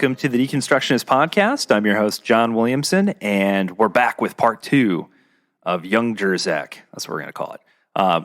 Welcome to the Deconstructionist podcast. I'm your host, John Williamson, and we're back with part 2 of Young Jersak. That's what we're going to call it.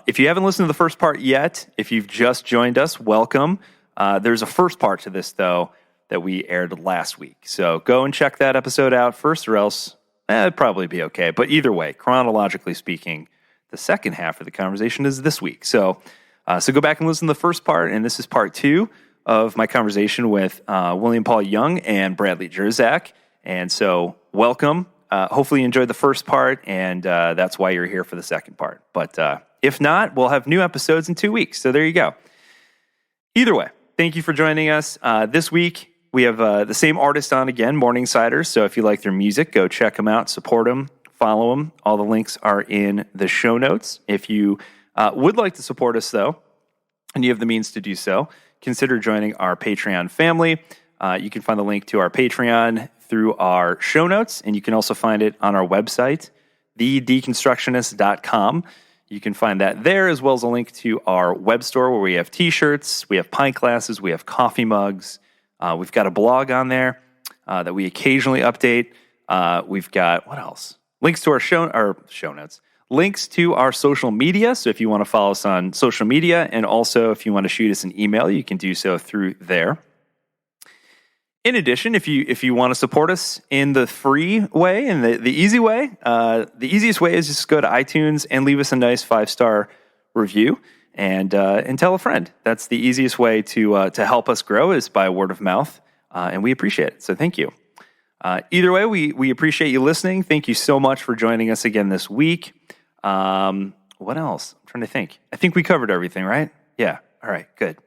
If you haven't listened to the first part yet, if you've just joined us, welcome. There's a first part to this, though, that we aired last week. So go and check that episode out first, or else it'd probably be okay. But either way, chronologically speaking, the second half of the conversation is this week. So go back and listen to the first part, and this is part 2 of my conversation with William Paul Young and Bradley Jersak. And so welcome. Hopefully you enjoyed the first part, and that's why you're here for the second part. But if not, we'll have new episodes in 2 weeks. So there you go. Either way, thank you for joining us. This week, we have the same artist on again, Morningsiders. So if you like their music, go check them out, support them, follow them. All the links are in the show notes. If you would like to support us, though, and you have the means to do so, consider joining our Patreon family. You can find the link to our Patreon through our show notes, and you can also find it on our website, thedeconstructionists.com. You can find that there, as well as a link to our web store where we have t-shirts, we have pint glasses, we have coffee mugs. We've got a blog on there that we occasionally update. We've got, what else? Links to our show notes. Links to our social media, so if you want to follow us on social media, and also if you want to shoot us an email, you can do so through there. In addition, if you want to support us in the free way and the easy way, the easiest way is just go to iTunes and leave us a nice 5-star review and tell a friend. That's the easiest way to help us grow, is by word of mouth, and we appreciate it. So thank you. Either way, we appreciate you listening. Thank you so much for joining us again this week. What else? I'm trying to think. I think we covered everything, right? Yeah. All right, good.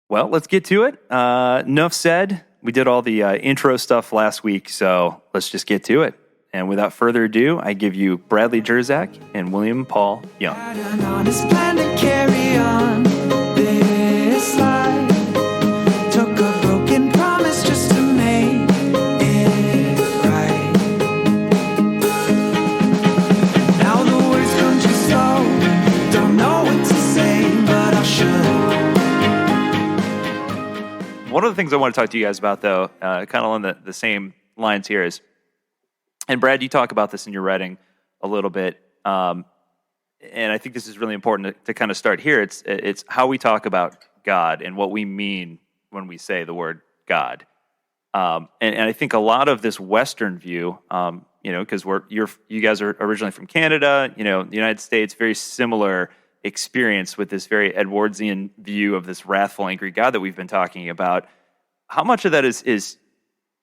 Well, let's get to it. Enough said. We did all the intro stuff last week, so let's just get to it. And without further ado, I give you Bradley Jersak and William Paul Young. One of the things I want to talk to you guys about, though, kind of along the same lines here is, and Brad, you talk about this in your writing a little bit, and I think this is really important to kind of start here. It's how we talk about God and what we mean when we say the word God. And I think a lot of this Western view, because you guys are originally from Canada, the United States, very similar experience with this very Edwardsian view of this wrathful, angry God that we've been talking about. How much of that is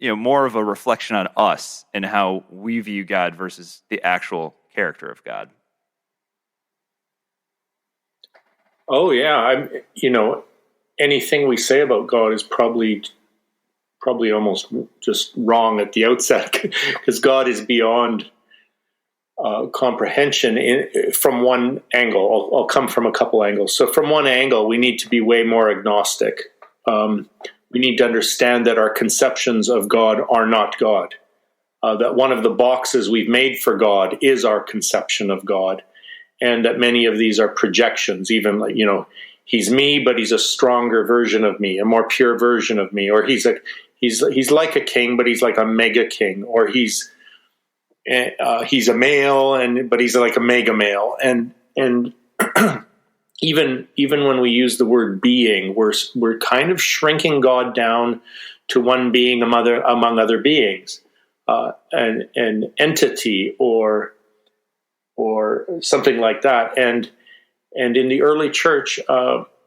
more of a reflection on us and how we view God versus the actual character of God? Oh yeah, anything we say about God is probably almost just wrong at the outset, because God is beyond comprehension from one angle. I'll come from a couple angles. So from one angle, we need to be way more agnostic. We need to understand that our conceptions of God are not God. That one of the boxes we've made for God is our conception of God, and that many of these are projections. Even he's me, but he's a stronger version of me, a more pure version of me, or he's like a king, but he's like a mega king, or he's a male, but he's like a mega male, and even when we use the word being, we're kind of shrinking God down to one being among other beings, an entity or something like that. And in the early church,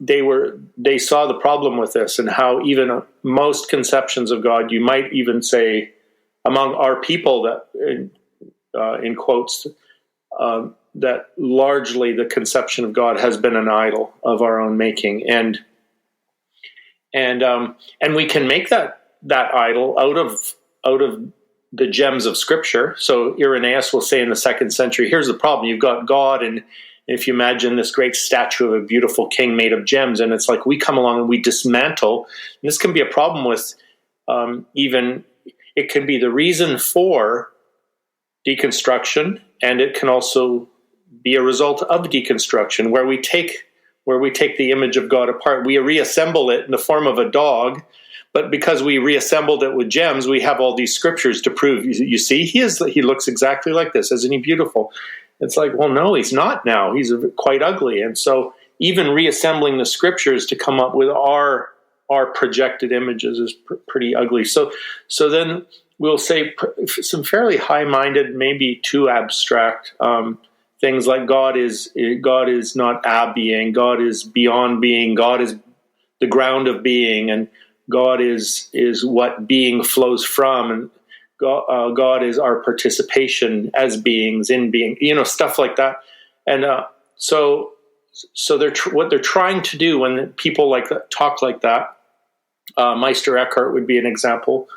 they saw the problem with this, and how even most conceptions of God, you might even say among our people, that in quotes, that largely the conception of God has been an idol of our own making, and we can make that idol out of the gems of Scripture. So Irenaeus will say in the 2nd century, here's the problem: you've got God, and if you imagine this great statue of a beautiful king made of gems, and it's like we come along and we dismantle. And this can be a problem with even. It can be the reason for deconstruction, and it can also be a result of deconstruction, where we take the image of God apart, we reassemble it in the form of a dog, but because we reassembled it with gems, we have all these scriptures to prove. You see, he looks exactly like this. Isn't he beautiful? It's like, well, no, he's not now. He's quite ugly. And so even reassembling the scriptures to come up with our projected images is pretty ugly. So then we'll say some fairly high-minded, maybe too abstract things like God is not a being, God is beyond being, God is the ground of being, and God is what being flows from, and God is our participation as beings in being, stuff like that. And so what they're trying to do when people like that talk like that, Meister Eckhart would be an example.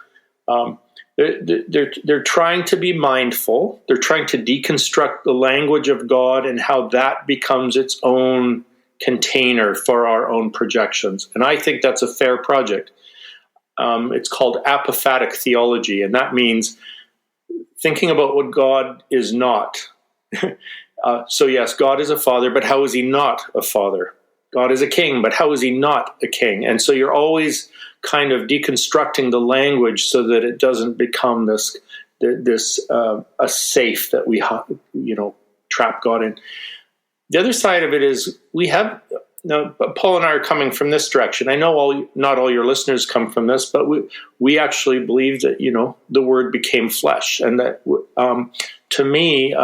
They're trying to be mindful. They're trying to deconstruct the language of God and how that becomes its own container for our own projections. And I think that's a fair project. It's called apophatic theology, and that means thinking about what God is not. So yes, God is a father, but how is he not a father? God is a king, but how is he not a king? And so you're always kind of deconstructing the language so that it doesn't become this a safe that we trap God in. The other side of it is Paul and I are coming from this direction. I know not all your listeners come from this, but we actually believe that the Word became flesh, and that to me,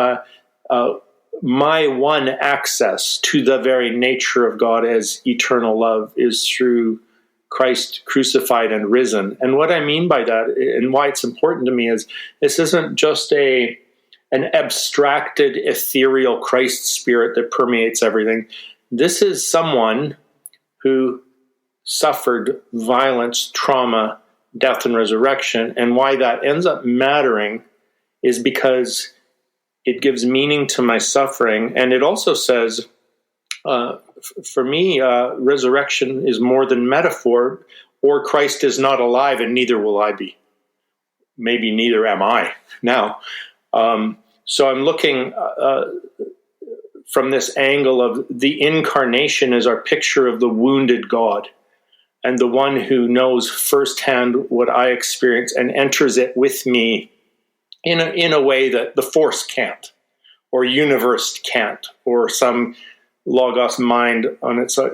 my one access to the very nature of God as eternal love is through Christ crucified and risen. And what I mean by that, and why it's important to me, is this isn't just an abstracted, ethereal Christ spirit that permeates everything. This is someone who suffered violence, trauma, death, and resurrection. And why that ends up mattering is because it gives meaning to my suffering. And it also says, for me, resurrection is more than metaphor, or Christ is not alive and neither will I be. Maybe neither am I now. So I'm looking from this angle of the incarnation as our picture of the wounded God and the one who knows firsthand what I experience and enters it with me in a way that the Force can't, or universe can't, or some logos mind on its the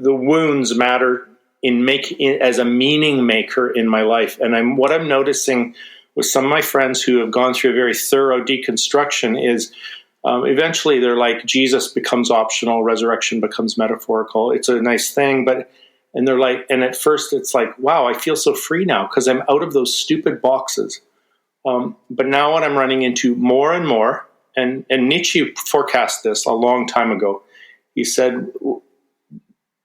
wounds matter as a meaning maker in my life. And what I'm noticing with some of my friends who have gone through a very thorough deconstruction is eventually they're like, Jesus becomes optional, resurrection becomes metaphorical. It's a nice thing, and they're like, and at first it's like, wow, I feel so free now because I'm out of those stupid boxes. But now what I'm running into more and more, and Nietzsche forecast this a long time ago. He said,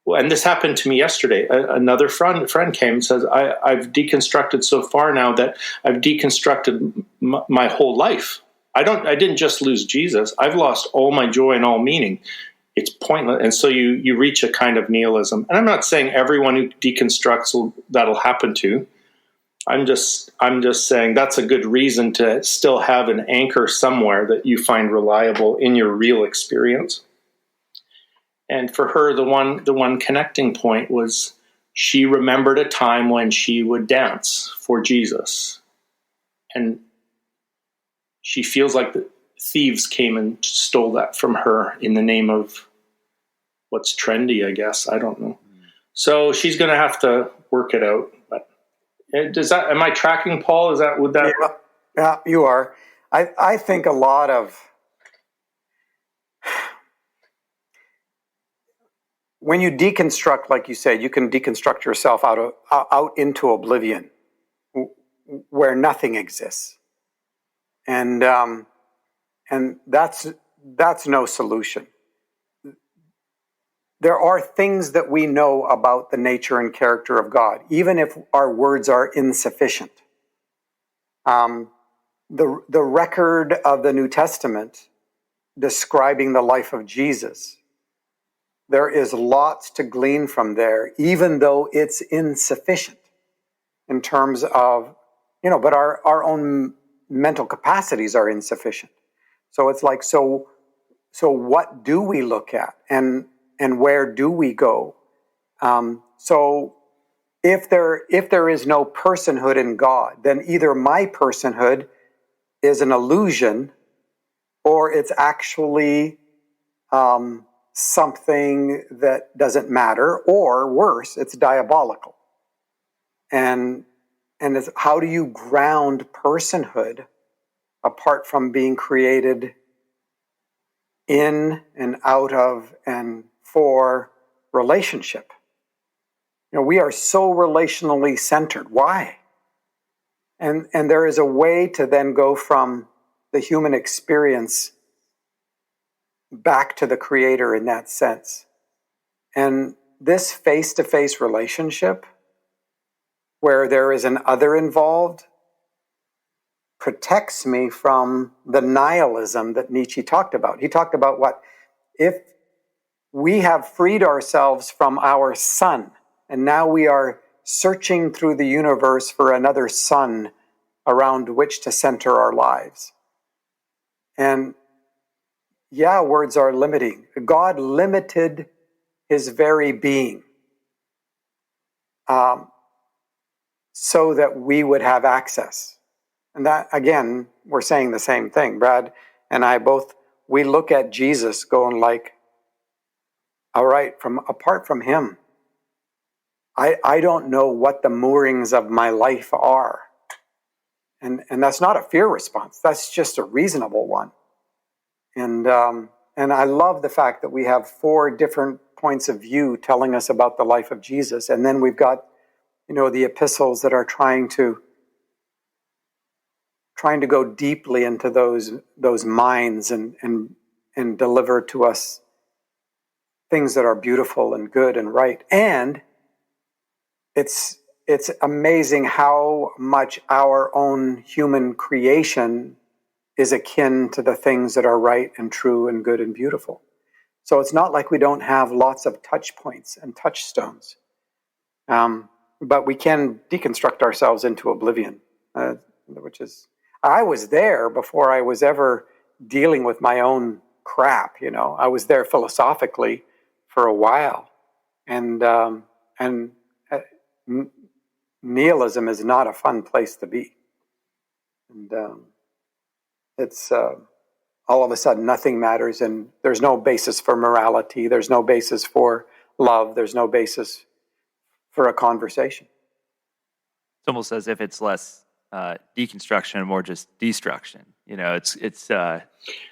and this happened to me yesterday. Another friend came and says, I've deconstructed so far now that I've deconstructed my whole life. I didn't just lose Jesus. I've lost all my joy and all meaning. It's pointless. And so you reach a kind of nihilism. And I'm not saying everyone who deconstructs that'll happen to. I'm just saying that's a good reason to still have an anchor somewhere that you find reliable in your real experience. And for her, the one connecting point was she remembered a time when she would dance for Jesus. And she feels like the thieves came and stole that from her in the name of what's trendy, I guess. I don't know. So she's going to have to work it out. But am I tracking, Paul? Yeah, you are. I think a lot of when you deconstruct, like you said, you can deconstruct yourself out into oblivion, where nothing exists, and that's no solution. There are things that we know about the nature and character of God, even if our words are insufficient. The record of the New Testament describing the life of Jesus, there is lots to glean from there, even though it's insufficient in terms of, but our own mental capacities are insufficient. So it's like, so what do we look at? And and where do we go? So if there is no personhood in God, then either my personhood is an illusion, or it's actually something that doesn't matter, or worse, it's diabolical. And it's, how do you ground personhood apart from being created in and out of and for relationship? We are so relationally centered. Why? And there is a way to then go from the human experience back to the Creator in that sense. And this face-to-face relationship, where there is an other involved, protects me from the nihilism that Nietzsche talked about. He talked about what? If we have freed ourselves from our sun, and now we are searching through the universe for another sun around which to center our lives. And yeah, words are limiting. God limited his very being so that we would have access. And that, again, we're saying the same thing. Brad and I both, we look at Jesus going like, all right, apart from him, I don't know what the moorings of my life are. And that's not a fear response. That's just a reasonable one. And I love the fact that we have 4 different points of view telling us about the life of Jesus. And then we've got, the epistles that are trying to go deeply into those minds and deliver to us things that are beautiful and good and right. And it's amazing how much our own human creation is akin to the things that are right and true and good and beautiful. So it's not like we don't have lots of touch points and touchstones. But we can deconstruct ourselves into oblivion, which is, I was there before I was ever dealing with my own crap. I was there philosophically for a while, and nihilism is not a fun place to be. And it's all of a sudden nothing matters, and there's no basis for morality. There's no basis for love. There's no basis for a conversation. It's almost as if it's less deconstruction and more just destruction. It's a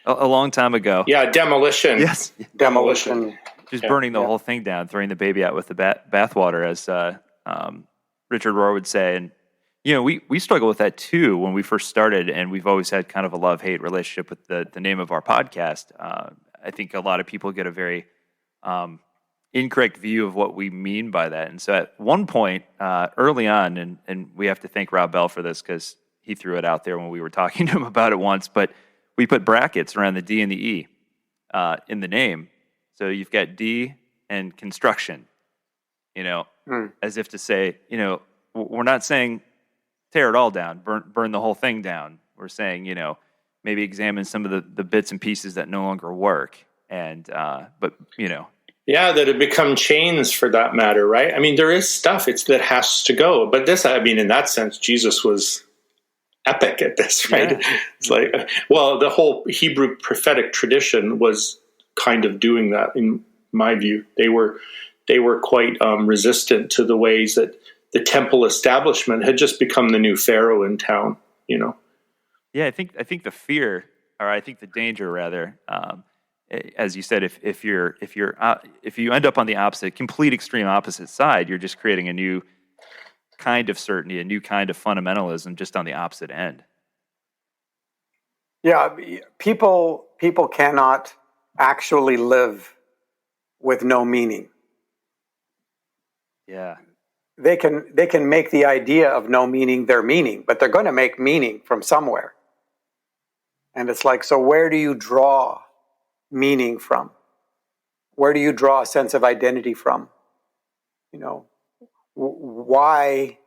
long time ago. Yeah, demolition. Yes, demolition. Just burning the whole thing down, throwing the baby out with the bathwater, as Richard Rohr would say. And we struggle with that too when we first started, and we've always had kind of a love-hate relationship with the name of our podcast. I think a lot of people get a very incorrect view of what we mean by that. And so at one point, early on, and we have to thank Rob Bell for this because he threw it out there when we were talking to him about it once, but we put brackets around the D and the E in the name. So you've got D and construction, as if to say, we're not saying tear it all down, burn the whole thing down. We're saying, maybe examine some of the bits and pieces that no longer work. And, but. Yeah, that have become chains for that matter, right? I mean, there is stuff that has to go. But this, in that sense, Jesus was epic at this, right? Yeah. It's like, the whole Hebrew prophetic tradition was kind of doing that, in my view. They were quite resistant to the ways that the temple establishment had just become the new pharaoh in town, Yeah, I think the fear, or I think the danger rather, as you said, if you end up on the complete extreme opposite side, you're just creating a new kind of certainty, a new kind of fundamentalism, just on the opposite end. Yeah, people cannot actually live with no meaning. Yeah, they can make the idea of no meaning their meaning, but they're going to make meaning from somewhere. And it's like, so where do you draw meaning from? Where do you draw a sense of identity from? Why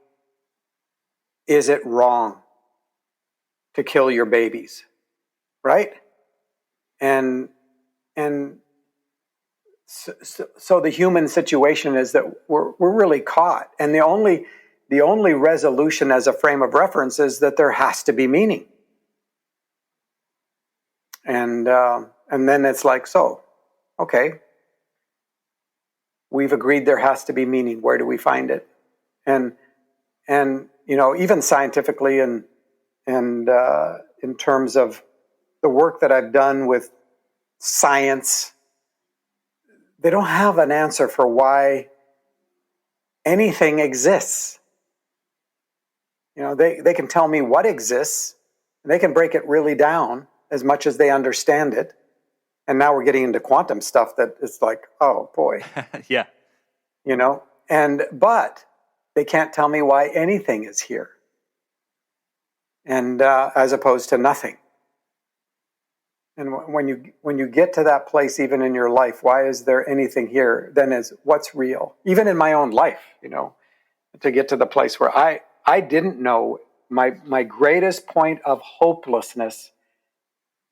is it wrong to kill your babies, right? And So the human situation is that we're really caught, and the only resolution as a frame of reference is that there has to be meaning, and then it's like, so, okay, we've agreed there has to be meaning. Where do we find it? And even scientifically and in terms of the work that I've done with science, they don't have an answer for why anything exists. They can tell me what exists, and they can break it really down as much as they understand it. And now we're getting into quantum stuff that it's like, oh boy. Yeah. But they can't tell me why anything is here. And as opposed to nothing. And when you get to that place, even in your life, why is there anything here? Then is what's real? Even in my own life, to get to the place where I didn't know. My greatest point of hopelessness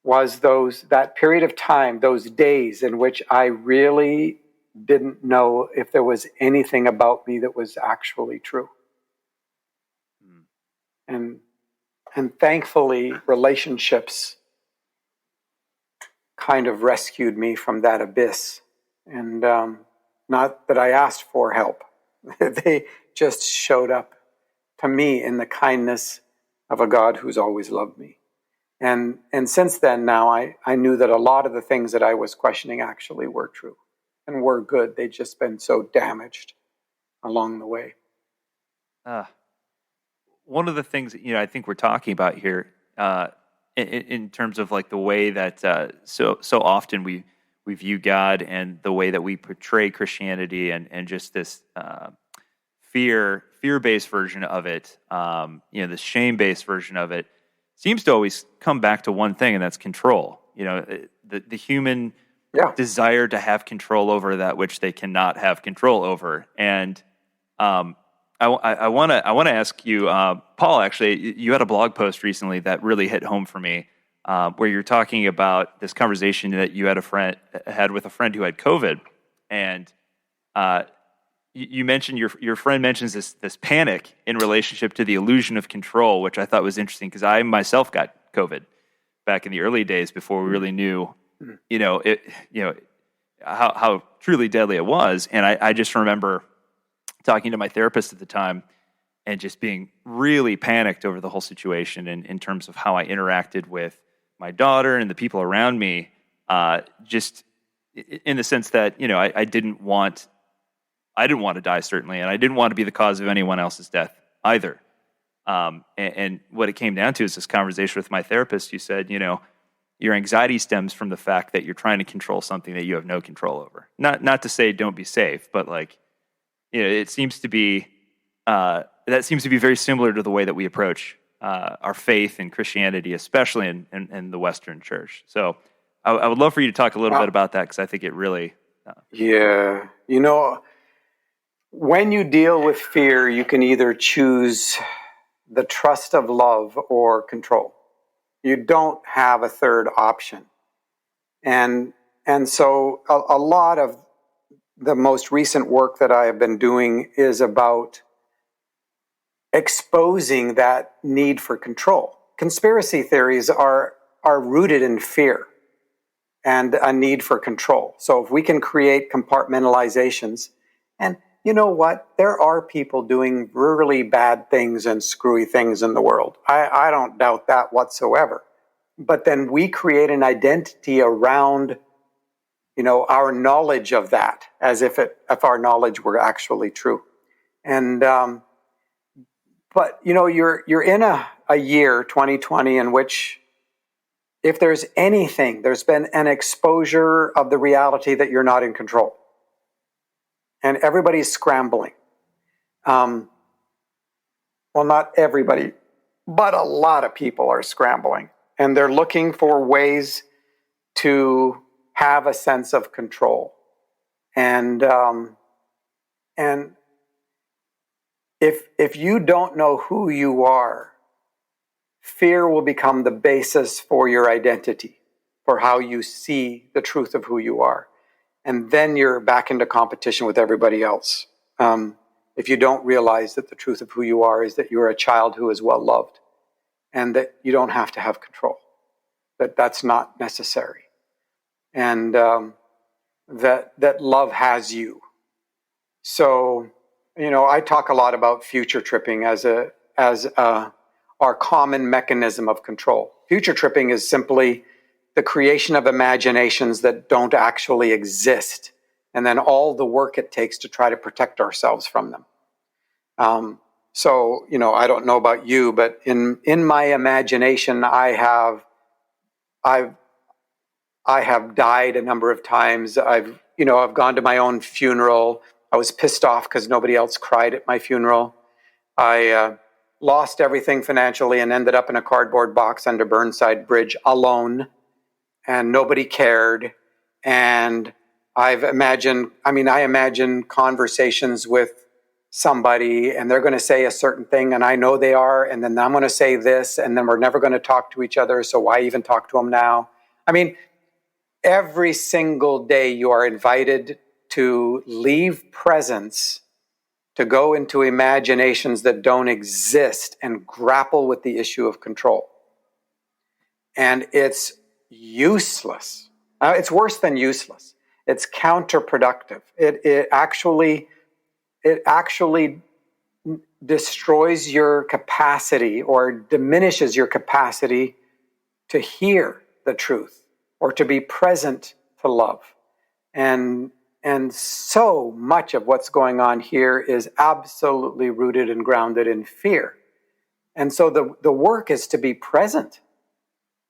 was that period of time, those days in which I really didn't know if there was anything about me that was actually true. And thankfully, relationships kind of rescued me from that abyss. And not that I asked for help. They just showed up to me in the kindness of a God who's always loved me. And since then, now I knew that a lot of the things that I was questioning actually were true and were good. They'd just been so damaged along the way. One of the things I think we're talking about here, in terms of like the way that so often we view God and the way that we portray Christianity and just this fear-based version of it, the shame-based version of it, seems to always come back to one thing, and that's control. The human desire to have control over that which they cannot have control over. And I want to ask you, Paul. Actually, you had a blog post recently that really hit home for me, where you're talking about this conversation that you had with a friend who had COVID, and you mentioned your friend mentions this panic in relationship to the illusion of control, which I thought was interesting because I myself got COVID back in the early days before we really knew, how truly deadly it was. And I just remember talking to my therapist at the time and just being really panicked over the whole situation in terms of how I interacted with my daughter and the people around me, just in the sense that, I didn't want to die, certainly, and I didn't want to be the cause of anyone else's death either. And what it came down to is this conversation with my therapist who said, your anxiety stems from the fact that you're trying to control something that you have no control over. Not to say don't be safe, but it seems to be that seems to be very similar to the way that we approach our faith and Christianity, especially in the Western Church. So I would love for you to talk a little bit about that, because I think it really... when you deal with fear, you can either choose the trust of love or control. You don't have a third option. And so a lot of the most recent work that I have been doing is about exposing that need for control. Conspiracy theories are rooted in fear and a need for control. So if we can create compartmentalizations, and you know what? There are people doing really bad things and screwy things in the world. I don't doubt that whatsoever. But then we create an identity around, our knowledge of that, as if our knowledge were actually true. And but you're in a year, 2020, in which, if there's anything, there's been an exposure of the reality that you're not in control. And everybody's scrambling. Well, not everybody, but a lot of people are scrambling. And they're looking for ways to have a sense of control. And if you don't know who you are, fear will become the basis for your identity, for how you see the truth of who you are. And then you're back into competition with everybody else. If you don't realize that the truth of who you are is that you're a child who is well loved and that you don't have to have control, that that's not necessary. And that love has you. So, I talk a lot about future tripping as our common mechanism of control. Future tripping is simply the creation of imaginations that don't actually exist, and then all the work it takes to try to protect ourselves from them. So, I don't know about you, but in my imagination, I have died a number of times. I've gone to my own funeral. I was pissed off because nobody else cried at my funeral. I lost everything financially and ended up in a cardboard box under Burnside Bridge alone, and nobody cared. And I imagine conversations with somebody, and they're going to say a certain thing, and I know they are, and then I'm going to say this, and then we're never going to talk to each other, so why even talk to them now? Every single day you are invited to leave presence, to go into imaginations that don't exist and grapple with the issue of control. And it's useless. It's worse than useless. It's counterproductive. It actually destroys your capacity or diminishes your capacity to hear the truth or to be present to love. And so much of what's going on here is absolutely rooted and grounded in fear. And so the work is to be present.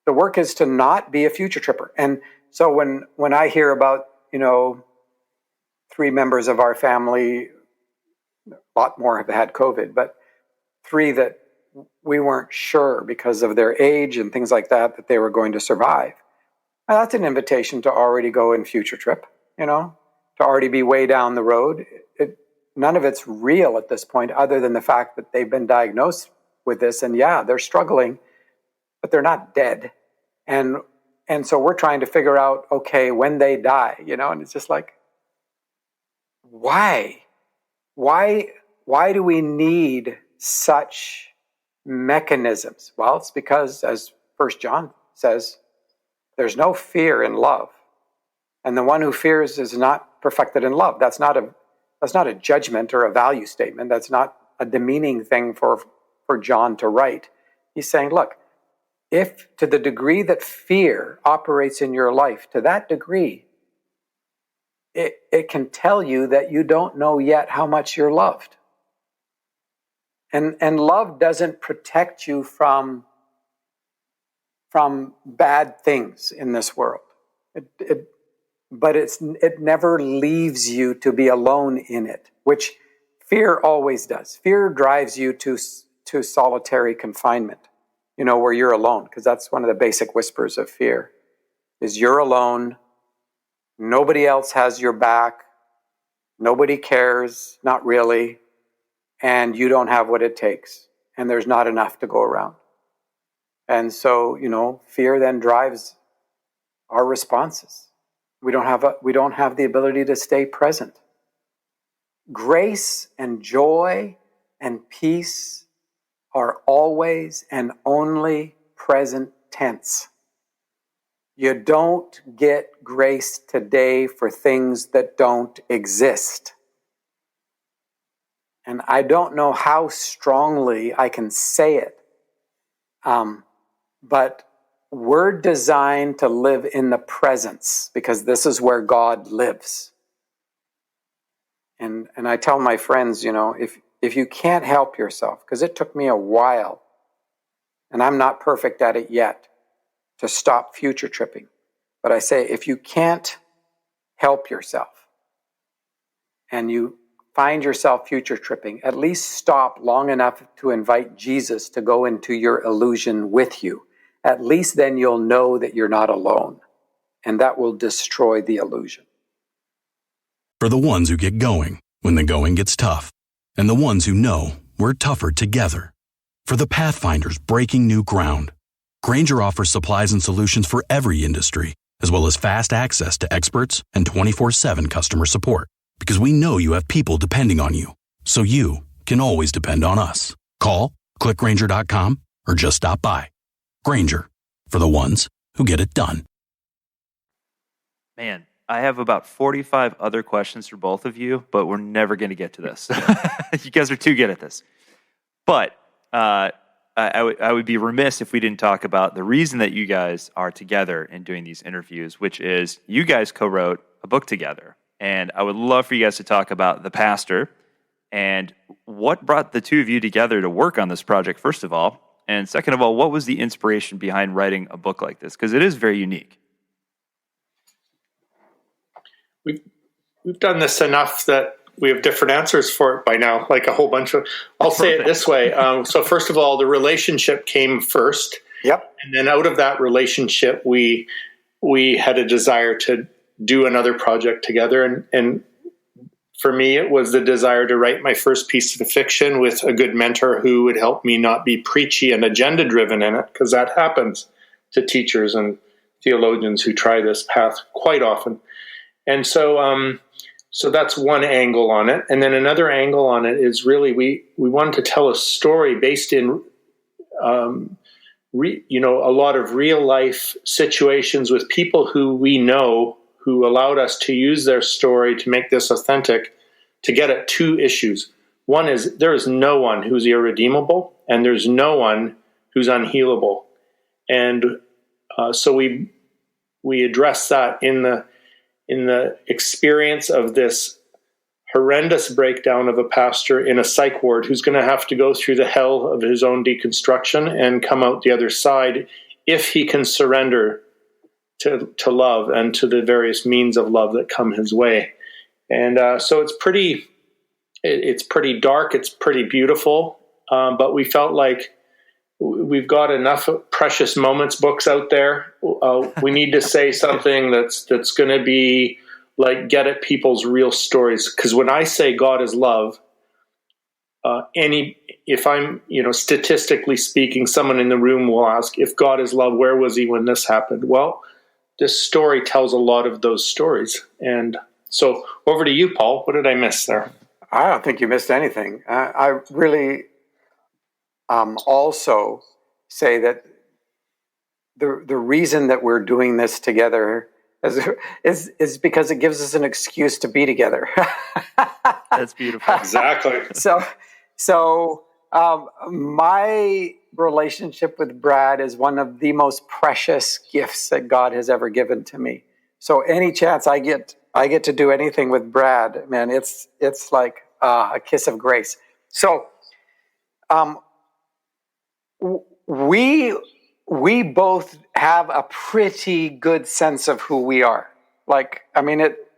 The work is to not be a future tripper. And so when I hear about, 3 members of our family, a lot more have had COVID, but 3 that we weren't sure because of their age and things like that they were going to survive. Now, that's an invitation to already go in future trip, to already be way down the road. None of it's real at this point other than the fact that they've been diagnosed with this, and yeah, they're struggling, but they're not dead. And so we're trying to figure out, okay, when they die, and it's just like, why? Why do we need such mechanisms? Well, it's because, as 1 John says, there's no fear in love. And the one who fears is not perfected in love. That's not a judgment or a value statement. That's not a demeaning thing for John to write. He's saying, look, if to the degree that fear operates in your life, to that degree, it can tell you that you don't know yet how much you're loved. And love doesn't protect you from bad things in this world. But it never leaves you to be alone in it, which fear always does. Fear drives you to solitary confinement, where you're alone, because that's one of the basic whispers of fear, is you're alone, nobody else has your back, nobody cares, not really, and you don't have what it takes, and there's not enough to go around. And so, fear then drives our responses. We don't have the ability to stay present. Grace and joy and peace are always and only present tense. You don't get grace today for things that don't exist. And I don't know how strongly I can say it, but we're designed to live in the presence because this is where God lives. And I tell my friends, if you can't help yourself, because it took me a while, and I'm not perfect at it yet, to stop future tripping. But I say, if you can't help yourself and you find yourself future tripping, at least stop long enough to invite Jesus to go into your illusion with you. At least then you'll know that you're not alone, and that will destroy the illusion. For the ones who get going when the going gets tough, and the ones who know we're tougher together. For the Pathfinders breaking new ground, Grainger offers supplies and solutions for every industry, as well as fast access to experts and 24/7 customer support. Because we know you have people depending on you, so you can always depend on us. Call, click Grainger.com, or just stop by. Grainger, for the ones who get it done. Man, I have about 45 other questions for both of you, but we're never going to get to this. You guys are too good at this. But I would be remiss if we didn't talk about the reason that you guys are together and doing these interviews, which is you guys co-wrote a book together. And I would love for you guys to talk about The Pastor and what brought the two of you together to work on this project, first of all. And second of all, what was the inspiration behind writing a book like this? Because it is very unique. We've done this enough that we have different answers for it by now, like a whole bunch of, I'll say it this way. So first of all, the relationship came first. Yep. And then out of that relationship, we had a desire to do another project together. And for me, it was the desire to write my first piece of fiction with a good mentor who would help me not be preachy and agenda driven in it, because that happens to teachers and theologians who try this path quite often. And so that's one angle on it. And then another angle on it is really we wanted to tell a story based in a lot of real life situations with people who we know who allowed us to use their story to make this authentic, to get at two issues. One is there is no one who's irredeemable, and there's no one who's unhealable. And so we address that in the experience of this horrendous breakdown of a pastor in a psych ward who's going to have to go through the hell of his own deconstruction and come out the other side if he can surrender to love and to the various means of love that come his way. And so it's pretty dark, it's pretty beautiful, but we felt like we've got enough precious moments books out there. We need to say something that's going to be like get at people's real stories. Because when I say God is love, if I'm statistically speaking, someone in the room will ask, if God is love, where was he when this happened? Well, this story tells a lot of those stories. And so over to you, Paul. What did I miss there? I don't think you missed anything. I really also say that the reason that we're doing this together is because it gives us an excuse to be together. That's beautiful. Exactly. So my relationship with Brad is one of the most precious gifts that God has ever given to me. So any chance I get to do anything with Brad, man, it's like a kiss of grace. So we both have a pretty good sense of who we are.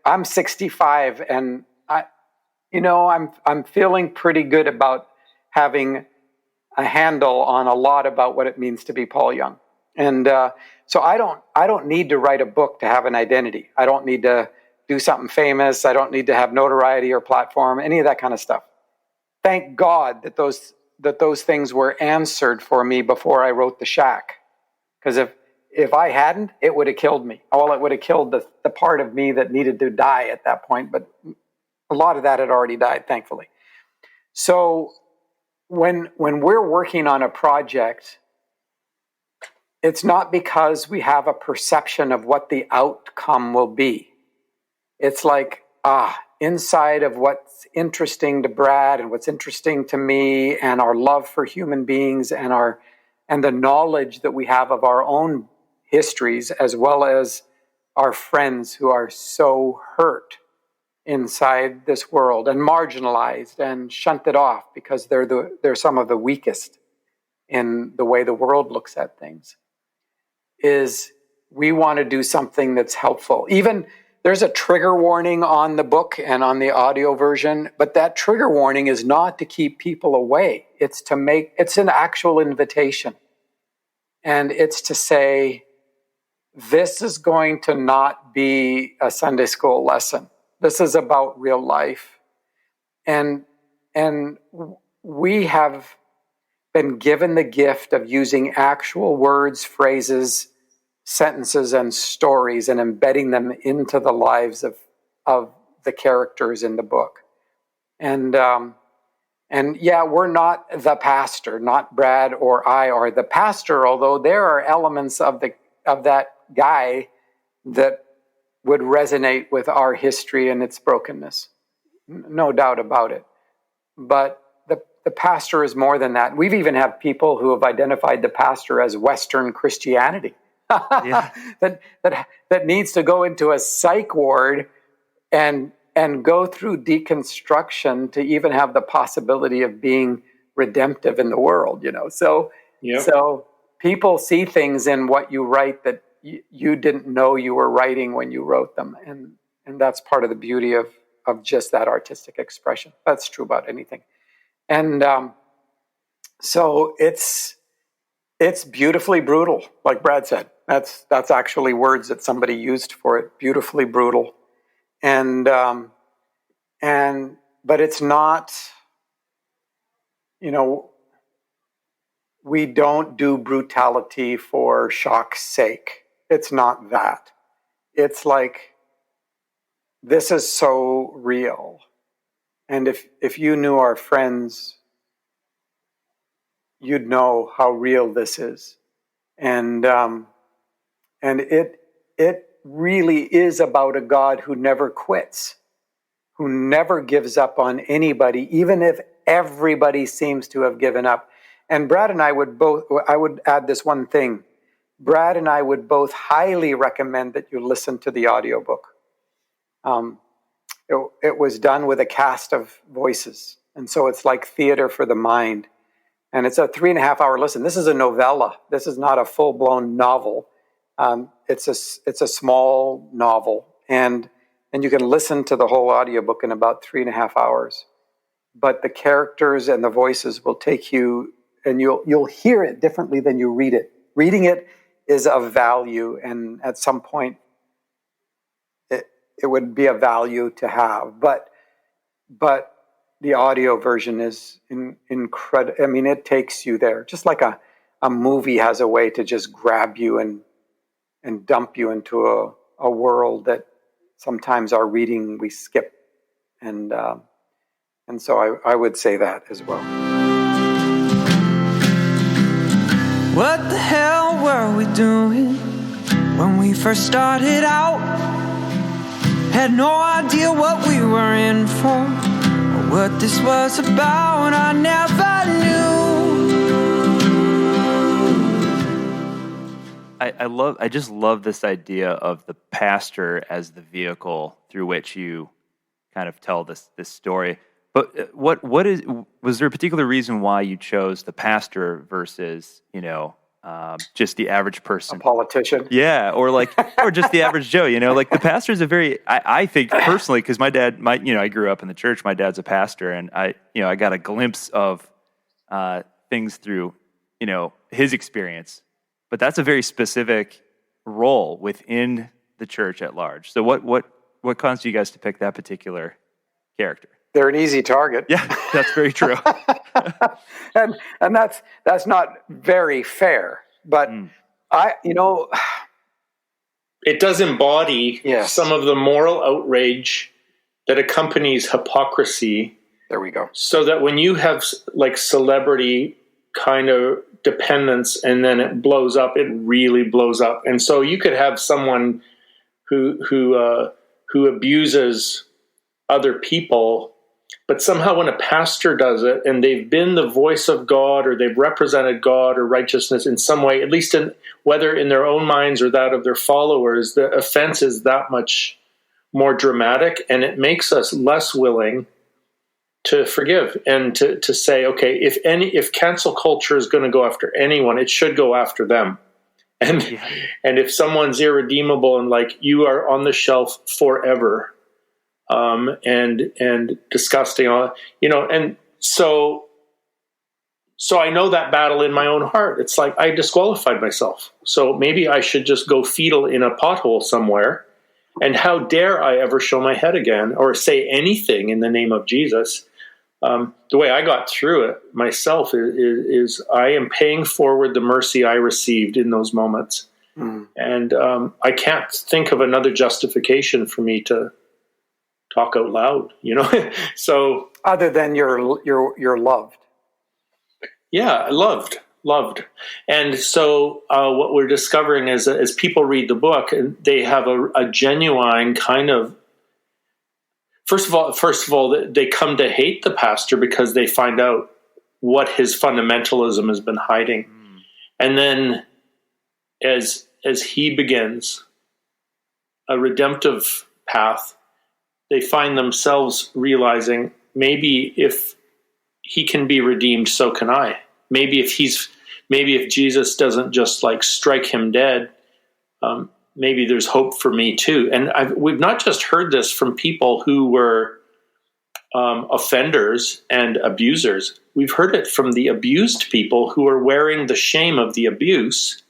I'm 65 and I'm feeling pretty good about having a handle on a lot about what it means to be Paul Young. And so I don't need to write a book to have an identity. I don't need to do something famous. I don't need to have notoriety or platform, any of that kind of stuff. Thank God that those things were answered for me before I wrote The Shack. Because if I hadn't, it would have killed me. Well, it would have killed the part of me that needed to die at that point. But a lot of that had already died, thankfully. So when we're working on a project, it's not because we have a perception of what the outcome will be. It's like, inside of what's interesting to Brad and what's interesting to me and our love for human beings and the knowledge that we have of our own histories, as well as our friends who are so hurt inside this world and marginalized and shunted off because they're some of the weakest in the way the world looks at things, is we want to do something that's helpful. Even there's a trigger warning on the book and on the audio version, but that trigger warning is not to keep people away. It's an actual invitation. And it's to say, this is going to not be a Sunday school lesson. This is about real life. And we have been given the gift of using actual words, phrases, sentences and stories and embedding them into the lives of the characters in the book. And yeah, we're not the pastor, not Brad or I are the pastor, although there are elements of that guy that would resonate with our history and its brokenness. No doubt about it. But the pastor is more than that. We've even had people who have identified the pastor as Western Christianity. Yeah. that needs to go into a psych ward and go through deconstruction to even have the possibility of being redemptive in the world, So, Yep. So people see things in what you write that you didn't know you were writing when you wrote them, and that's part of the beauty of just that artistic expression. That's true about anything, and so it's beautifully brutal, like Brad said. That's actually words that somebody used for it. Beautifully brutal. And but it's not, we don't do brutality for shock's sake. It's not that. It's like, this is so real. And if you knew our friends, you'd know how real this is. And it really is about a God who never quits, who never gives up on anybody, even if everybody seems to have given up. And Brad and I would add this one thing. Brad and I would both highly recommend that you listen to the audiobook. It was done with a cast of voices. And so it's like theater for the mind. And it's a 3.5-hour listen. This is a novella. This is not a full-blown novel. It's a small novel, and you can listen to the whole audiobook in about 3.5 hours. But the characters and the voices will take you, and you'll hear it differently than you read it. Reading it is of value, and at some point it would be a value to have. But the audio version is incredible. I mean, it takes you there, just like a movie has a way to just grab you and dump you into a world that sometimes our reading we skip. And so I would say that as well. What the hell were we doing when we first started out? Had no idea what we were in for, or what this was about. I never knew. I just love this idea of the pastor as the vehicle through which you kind of tell this story. But was there a particular reason why you chose the pastor versus, just the average person? A politician? Yeah, or just the average Joe, like the pastor is I think personally, because my dad, I grew up in the church, my dad's a pastor, and I got a glimpse of things through, his experience. But that's a very specific role within the church at large. So what caused you guys to pick that particular character? They're an easy target. Yeah, that's very true. and that's not very fair. But it does embody some of the moral outrage that accompanies hypocrisy. There we go. So that when you have like celebrity kind of dependence and then it blows up, it really blows up. And so you could have someone who abuses other people, but somehow when a pastor does it and they've been the voice of God or they've represented God or righteousness in some way, at least whether in their own minds or that of their followers, the offense is that much more dramatic, and it makes us less willing to forgive and to say, okay, if cancel culture is going to go after anyone, it should go after them. And if someone's irredeemable and like you are on the shelf forever, and disgusting, and so I know that battle in my own heart. It's like I disqualified myself. So maybe I should just go fetal in a pothole somewhere. And how dare I ever show my head again or say anything in the name of Jesus? The way I got through it myself is I am paying forward the mercy I received in those moments. And I can't think of another justification for me to talk out loud, So other than you're loved. Yeah, loved. And so what we're discovering is that as people read the book, and they have a genuine kind of, first of all, they come to hate the pastor because they find out what his fundamentalism has been hiding. And then as he begins a redemptive path, they find themselves realizing, maybe if he can be redeemed, so can I. Maybe if Jesus doesn't just like strike him dead, maybe there's hope for me too. And we've not just heard this from people who were offenders and abusers. We've heard it from the abused people who are wearing the shame of the abuse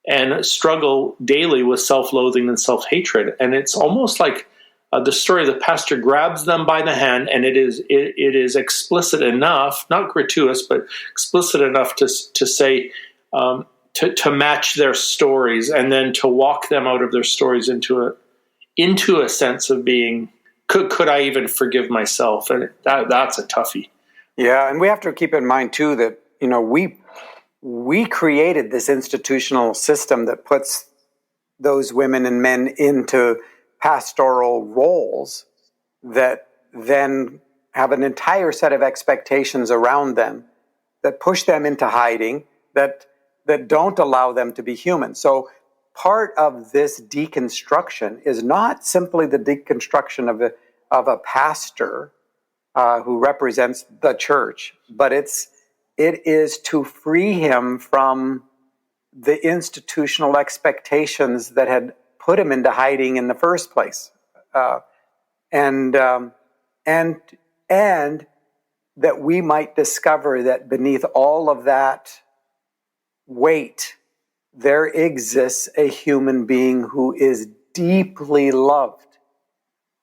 and struggle daily with self-loathing and self-hatred. And it's almost like the story of the pastor grabs them by the hand, and it is explicit enough, not gratuitous, but explicit enough to say, to match their stories, and then to walk them out of their stories into a sense of being, could I even forgive myself? And that's a toughie. Yeah, and we have to keep in mind too that we created this institutional system that puts those women and men into pastoral roles that then have an entire set of expectations around them that push them into hiding, that don't allow them to be human. So part of this deconstruction is not simply the deconstruction of a pastor who represents the church, but it is to free him from the institutional expectations that had put him into hiding in the first place, and that we might discover that beneath all of that weight, there exists a human being who is deeply loved,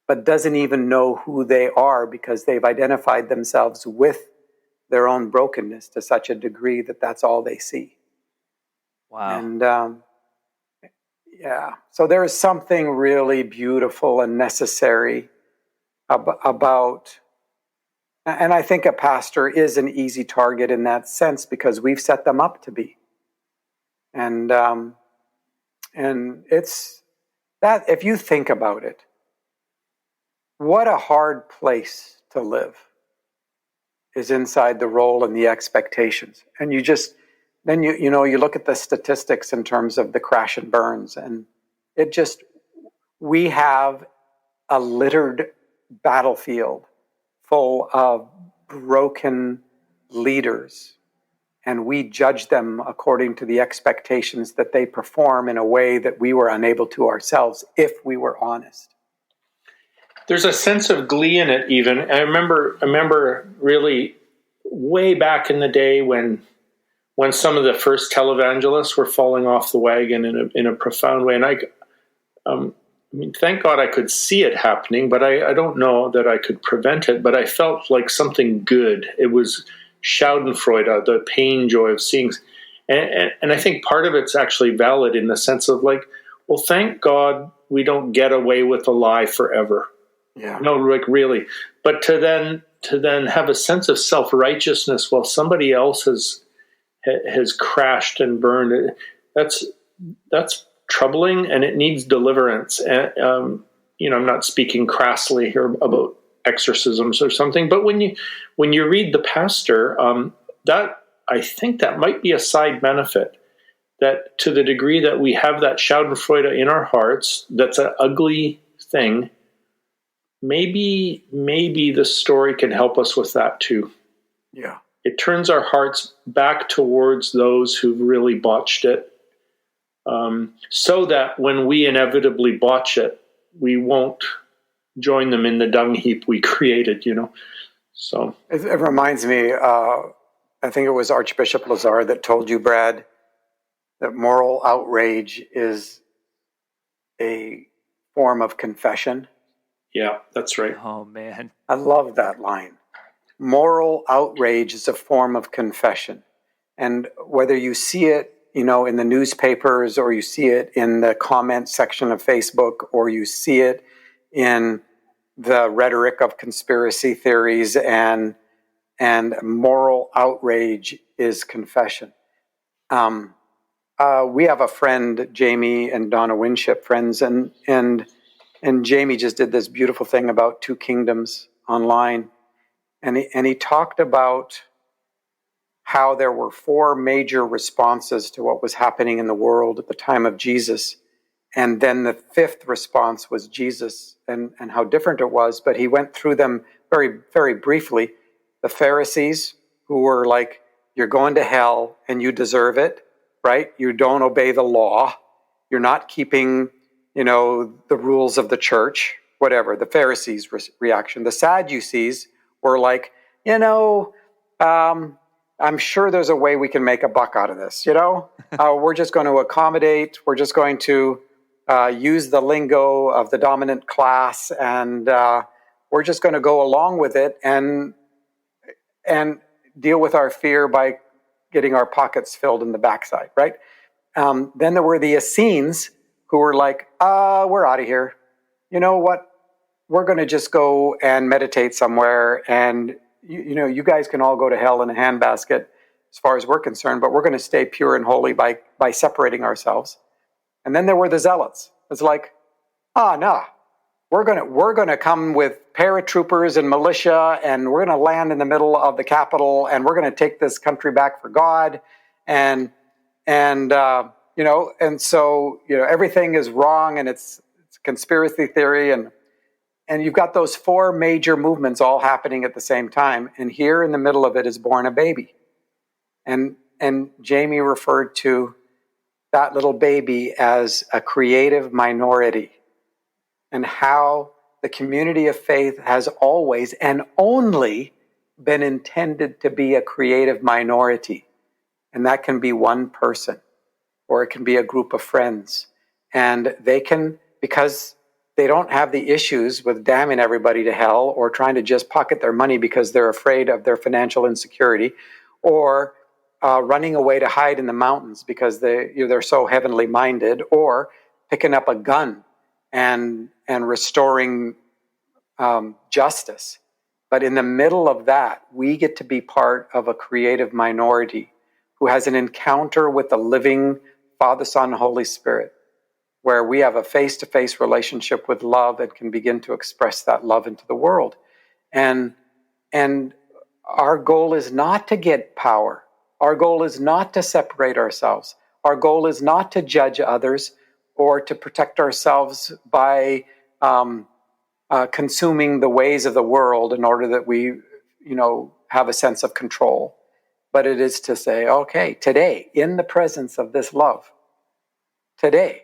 but doesn't even know who they are because they've identified themselves with their own brokenness to such a degree that that's all they see. Wow. And yeah, so there is something really beautiful and necessary about, and I think a pastor is an easy target in that sense because we've set them up to be. And it's that, if you think about it, what a hard place to live is inside the role and the expectations. And you just, then you look at the statistics in terms of the crash and burns, and we have a littered battlefield full of broken leaders, and we judge them according to the expectations that they perform in a way that we were unable to ourselves if we were honest. There's a sense of glee in it even. I remember really way back in the day when some of the first televangelists were falling off the wagon in a profound way. And I mean, thank God I could see it happening, but I don't know that I could prevent it. But I felt like something good. It was Schadenfreude, the pain, joy of seeing. And I think part of it's actually valid in the sense of like, well, thank God we don't get away with a lie forever. Yeah. No, like really. But to then have a sense of self-righteousness while somebody else has crashed and burned, that's troubling, and it needs deliverance. And I'm not speaking crassly here about exorcisms or something, but when you read the pastor, that I think that might be a side benefit, that to the degree that we have that Schadenfreude in our hearts, that's an ugly thing. Maybe the story can help us with that too. Yeah. It turns our hearts back towards those who've really botched it, so that when we inevitably botch it, we won't join them in the dung heap we created, So it reminds me, I think it was Archbishop Lazar that told you, Brad, that moral outrage is a form of confession. Yeah, that's right. Oh, man. I love that line. Moral outrage is a form of confession. And whether you see it in the newspapers, or you see it in the comment section of Facebook, or you see it in the rhetoric of conspiracy theories, and moral outrage is confession. We have a friend, Jamie and Donna Winship, friends, and Jamie just did this beautiful thing about Two Kingdoms online, and he talked about how there were 4 major responses to what was happening in the world at the time of Jesus, and then the 5th response was Jesus, and how different it was. But he went through them very, very briefly. The Pharisees, who were like, you're going to hell and you deserve it, right? You don't obey the law. You're not keeping, the rules of the church, whatever. The Pharisees' reaction. The Sadducees were like, I'm sure there's a way we can make a buck out of this, We're just going to accommodate. We're just going to use the lingo of the dominant class, and we're just going to go along with it and deal with our fear by getting our pockets filled in the backside, right? Then there were the Essenes, who were like, we're out of here. You know what? We're going to just go and meditate somewhere, and you guys can all go to hell in a handbasket as far as we're concerned, but we're going to stay pure and holy by separating ourselves. And then there were the Zealots. It's like, no, we're going to come with paratroopers and militia, and we're going to land in the middle of the capital, and we're going to take this country back for God, and so everything is wrong, and it's conspiracy theory, and you've got those 4 major movements all happening at the same time, and here in the middle of it is born a baby, and Jamie referred to that little baby as a creative minority, and how the community of faith has always and only been intended to be a creative minority. And that can be one person, or it can be a group of friends. And they can, because they don't have the issues with damning everybody to hell, or trying to just pocket their money because they're afraid of their financial insecurity, or running away to hide in the mountains because they're so heavenly minded, or picking up a gun and restoring justice. But in the middle of that, we get to be part of a creative minority who has an encounter with the living Father, Son, Holy Spirit, where we have a face-to-face relationship with love and can begin to express that love into the world. And our goal is not to get power. Our goal is not to separate ourselves. Our goal is not to judge others or to protect ourselves by consuming the ways of the world in order that we, have a sense of control. But it is to say, okay, today, in the presence of this love, today,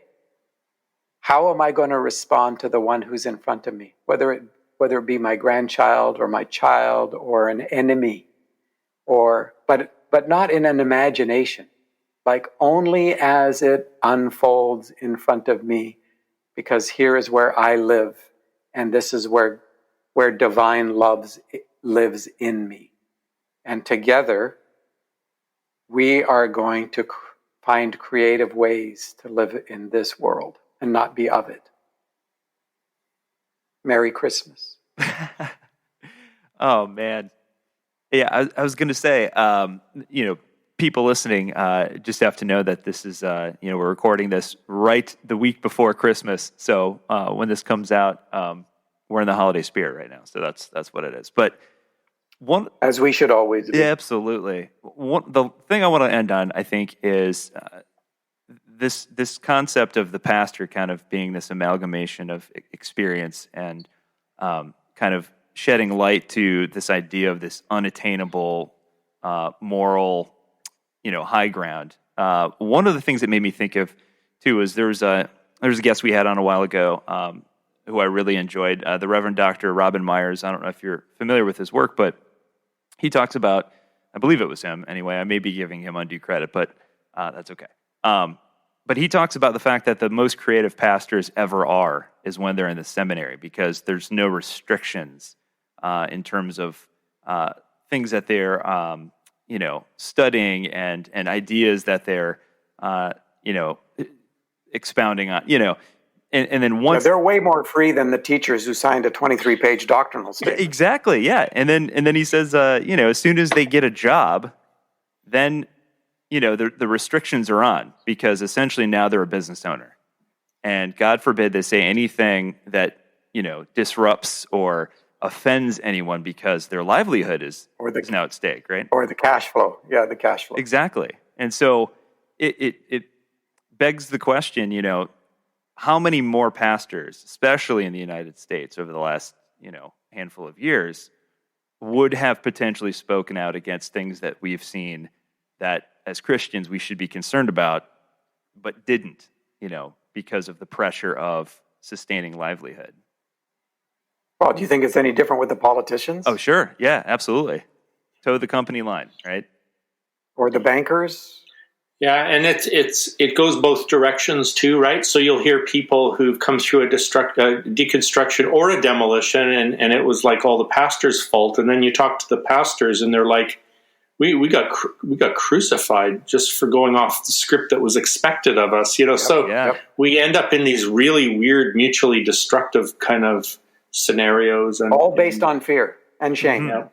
how am I going to respond to the one who's in front of me? Whether it be my grandchild or my child or an enemy, but not in an imagination, like only as it unfolds in front of me, because here is where I live, and this is where divine love lives in me. And together, we are going to find creative ways to live in this world and not be of it. Merry Christmas. Oh, man. Yeah, I was going to say, people listening just have to know that this is, we're recording this right the week before Christmas. So when this comes out, we're in the holiday spirit right now. So that's what it is. But as we should always be. Yeah, absolutely. The thing I want to end on, I think, is this concept of the pastor kind of being this amalgamation of experience and kind of shedding light to this idea of this unattainable moral, high ground. One of the things that made me think of too is there's a guest we had on a while ago who I really enjoyed, the Reverend Dr. Robin Myers. I don't know if you're familiar with his work, but he talks about, I believe it was him anyway. I may be giving him undue credit, but that's okay. But he talks about the fact that the most creative pastors ever are is when they're in the seminary, because there's no restrictions in terms of things that they're studying and ideas that they're expounding on, and then once they're way more free than the teachers who signed a 23-page doctrinal statement. Exactly, yeah. And then he says, as soon as they get a job, then the restrictions are on, because essentially now they're a business owner, and God forbid they say anything that disrupts or offends anyone, because their livelihood is now at stake, right? Or the cash flow. Yeah, the cash flow. Exactly. And so it begs the question, how many more pastors, especially in the United States over the last, handful of years, would have potentially spoken out against things that we've seen that as Christians we should be concerned about, but didn't, because of the pressure of sustaining livelihood. Well, do you think it's any different with the politicians? Oh, sure. Yeah, absolutely. Toe the company line, right? Or the bankers? Yeah, and it goes both directions too, right? So you'll hear people who've come through a deconstruction or a demolition, and it was like all the pastor's fault. And then you talk to the pastors, and they're like, "We got crucified just for going off the script that was expected of us," We end up in these really weird, mutually destructive kind of scenarios, and all based on fear and shame. Mm-hmm.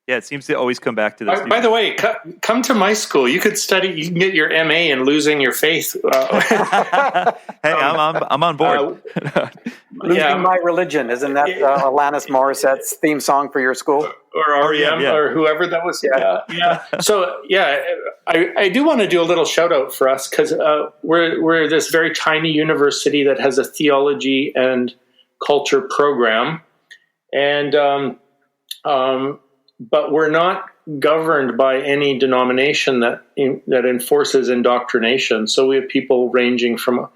Yeah, it seems to always come back to this. By the way, come to my school. You could study. You can get your MA in losing your faith. Hey, I'm on board. Losing my religion, isn't that Alanis Morissette's theme song for your school? Or REM, or whoever that was. Yeah. So I do want to do a little shout out for us, because we're this very tiny university that has a theology and culture program, and but we're not governed by any denomination that enforces indoctrination. So we have people ranging from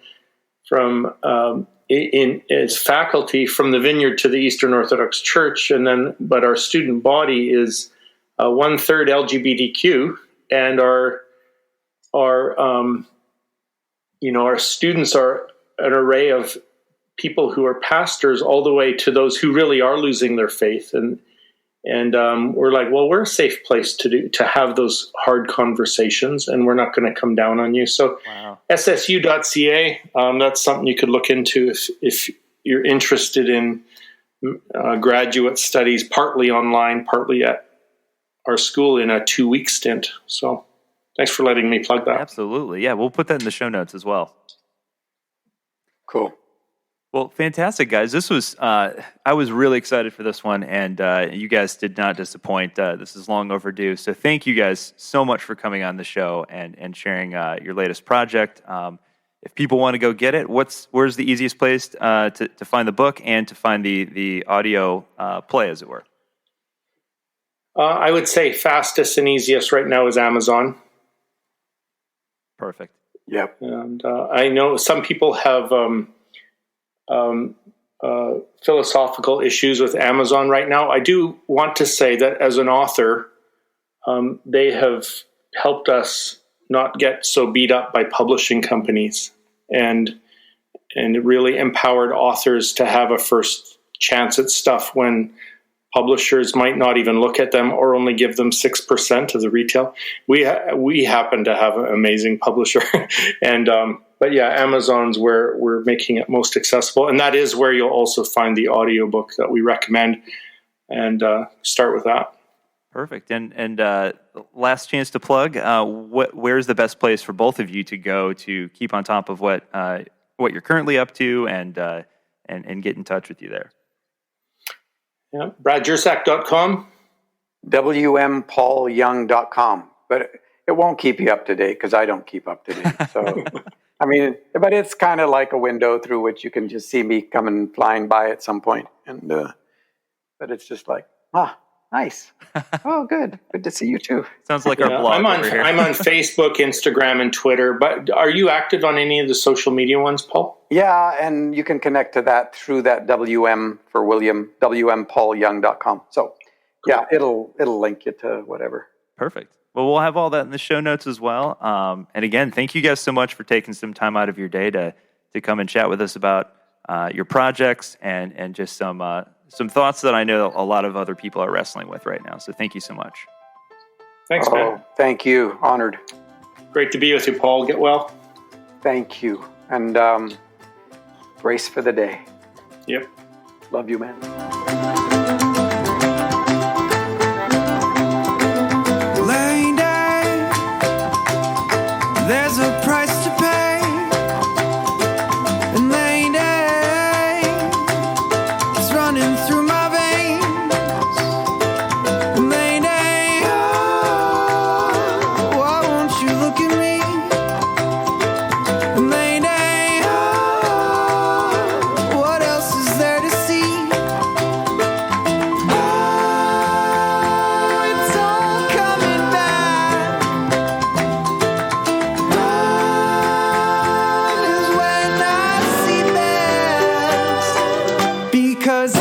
in its faculty from the Vineyard to the Eastern Orthodox Church, but our student body is 1/3 LGBTQ, and our students are an array of people who are pastors, all the way to those who really are losing their faith, and we're like, well, we're a safe place to have those hard conversations, and we're not going to come down on you. So SSU.ca, that's something you could look into if you're interested in graduate studies, partly online, partly at our school in a 2-week stint. So thanks for letting me plug that. Absolutely. Yeah, we'll put that in the show notes as well. Cool. Well, fantastic, guys. This was, I was really excited for this one, and you guys did not disappoint. This is long overdue. So thank you guys so much for coming on the show and sharing your latest project. If people want to go get it, where's the easiest place to find the book and to find the audio play, as it were? I would say fastest and easiest right now is Amazon. Perfect. Yep. And I know some people have philosophical issues with Amazon right now. I do want to say that as an author, they have helped us not get so beat up by publishing companies, and it really empowered authors to have a first chance at stuff when publishers might not even look at them or only give them 6% of the retail. We happen to have an amazing publisher, but yeah, Amazon's where we're making it most accessible, and that is where you'll also find the audiobook that we recommend, and start with that. Perfect. And last chance to plug. Where's the best place for both of you to go to keep on top of what you're currently up to, and get in touch with you there? Yeah, BradJersak.com. WMPaulYoung.com. But it won't keep you up to date, because I don't keep up to date. So, I mean, but it's kind of like a window through which you can just see me coming flying by at some point. And but it's just like, nice. Oh, good. Good to see you too. Sounds like our blog. I'm on Facebook, Instagram, and Twitter. But are you active on any of the social media ones, Paul? Yeah, and you can connect to that through that WM for William, WMPaulYoung.com. So, yeah, it'll link you to whatever. Perfect. Well, we'll have all that in the show notes as well. And again, thank you guys so much for taking some time out of your day to come and chat with us about your projects and just some thoughts that I know a lot of other people are wrestling with right now. So thank you so much. Thanks, man. Thank you. Honored. Great to be with you, Paul. Get well. Thank you. And grace for the day. Yep. Love you, man. Lady, there's a price to pay. And lady, it's running through my veins. And lady, oh, why won't you look at me? And lady, oh, what else is there to see? Oh, it's all coming back. Is when I see best, because